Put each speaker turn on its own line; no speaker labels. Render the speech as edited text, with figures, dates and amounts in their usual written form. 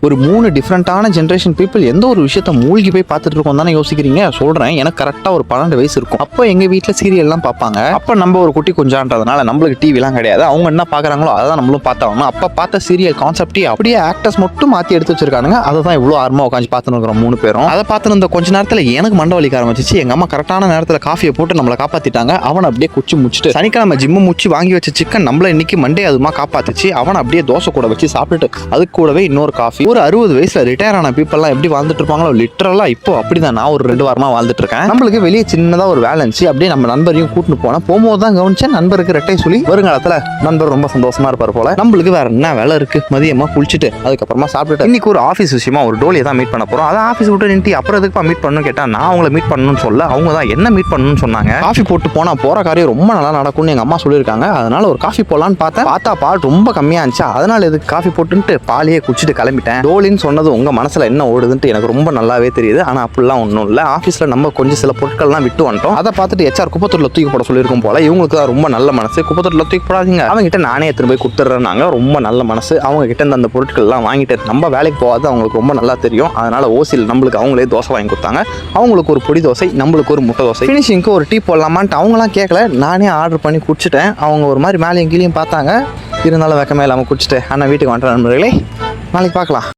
ஒரு 3 டிஃப்ரெண்டான generation people எந்த ஒரு விஷயத்த மூழ்கி போய் பார்த்துட்டு இருக்கோம் தானே யோசிக்கிறீங்க. சொல்றேன், எனக்கு கரெக்டா ஒரு 12 வயசு இருக்கும். அப்போ எங்க வீட்டுல சீரியல் எல்லாம் பார்ப்பாங்க. அப்ப நம்ம ஒரு குட்டி கொஞ்சான்றதுனால நம்மளுக்கு டிவி எல்லாம் கிடையாது. அவங்க என்ன பாக்குறாங்களோ அதான் நம்மளும் பார்த்தாகணும். அப்ப பார்த்த சீரியல் கான்செப்டே அப்படியே ஆக்டர்ஸ் மட்டும் மாத்தி எடுத்து வச்சிருக்காங்க. அதை தான் இவ்வளவு ஆர்வமா உட்காந்து பார்த்துன்னு இருக்கிறோம் 3 பேரும். அதை பார்த்துருந்த கொஞ்ச நேரத்துல எனக்கு மண்டை வலிக்க ஆரம்பிச்சிச்சு. எங்க அம்மா கரெக்டான நேரத்துல காஃபியை போட்டு நம்மளை காப்பாத்திட்டாங்க. அவன் அப்படியே குச்சி முடிச்சுட்டு சனிக்கிழமை ஜிம்மு முடிச்சு வாங்கி வச்ச சிக்கன் நம்மள இன்னைக்கு மண்டே அதுமா காப்பாத்துச்சு. அவன் அப்படியே தோசை கூட வச்சு சாப்பிட்டுட்டு அது கூடவே இன்னொரு காஃபி. ஒரு 60 வயசுல ரிட்டையர் ஆன பீப்புள்லாம் எப்படி வாழ்ந்துட்டு இருப்பாங்களோ லிட்டரலா இப்போ அப்படிதான் நான் ஒரு 2 வாரமா வாழ்ந்துட்டு இருக்கேன். நம்மளுக்கு வெளியே சின்னதா ஒரு வேலை இருந்துச்சு. அப்படியே நம்ம நண்பரையும் கூட்டிட்டு போகும்போது தான் கவனிச்சேன் நண்பருக்கு ரெட்டை சொல்லி வருங்காலத்துல நண்பர் ரொம்ப சந்தோஷமா இருப்பார் போல. நம்மளுக்கு வேற என்ன வேலை இருக்கு, மதியமா குளிச்சுட்டு அதுக்கப்புறமா சாப்பிட்டுட்டு இன்னைக்கு ஒரு ஆஃபீஸ் விஷயமா ஒரு டோலியை தான் மீட் பண்ண போறோம். அதான் ஆஃபீஸ் விட்டு நின்று அப்புறம் எதுக்குப்பா மீட் பண்ணணும்னு கேட்டா நான் அவங்கள மீட் பண்ணணும்னு சொல்ல அவங்க தான் என்ன மீட் பண்ணணும்னு சொன்னாங்க. காஃபி போட்டு போனா போற காரியம் ரொம்ப நல்லா நடக்கும்னு எங்க அம்மா சொல்லியிருக்காங்க. அதனால ஒரு காஃபி போலான்னு பார்த்தா பால் ரொம்ப கம்மியா இருந்துச்சு. அதனால எதுக்கு காஃபி போட்டுன்ட்டு பாலையே குடிச்சிட்டு கிளம்பிட்டேன். டோலின்னு சொன்னது உங்க மனசுல என்ன ஓடுதுன்ட்டு எனக்கு ரொம்ப நல்லாவே தெரியுது. ஆனா அப்படிலாம் ஒன்றும் இல்லை. ஆஃபீஸ்ல நம்ம கொஞ்சம் சில பொருட்கள்லாம் விட்டு வந்துட்டோம். அதை பார்த்துட்டு HR குப்பத்தூர்ல தூக்கி போட சொல்லியிருக்கும் போல. இவங்களுக்கு தான் ரொம்ப நல்ல மனசு. குப்பத்தூர்ல தூக்கி போடாதீங்க, அவங்க கிட்ட நானே எடுத்துட்டு போய் கொடுத்துட்றேன்னாங்க. ரொம்ப நல்ல மனசு. அவங்க கிட்ட இருந்து அந்த பொருட்கள்லாம் வாங்கிட்டு நம்ம வேலைக்கு போகாது அவங்களுக்கு ரொம்ப நல்லா தெரியும். அதனால ஓசியில் நம்மளுக்கு அவங்களே தோசை வாங்கி கொடுத்தாங்க. அவங்களுக்கு ஒரு பொடி தோசை, நம்மளுக்கு ஒரு முட்டை தோசை. ஃபினிஷிங்க்கு ஒரு டீ போடலாமான்ட்டு அவங்களாம் கேட்கல, நானே ஆர்டர் பண்ணி குடிச்சிட்டேன். அவங்க ஒரு மாதிரி மேலேயும் கீழேயும் பார்த்தாங்க. இருந்தாலும் வெக்கமே இல்லாமல் குடிச்சிட்டு ஆனால் வீட்டுக்கு வந்துட்டேன். நண்பர்களே, நாளைக்கு பார்க்கலாம்.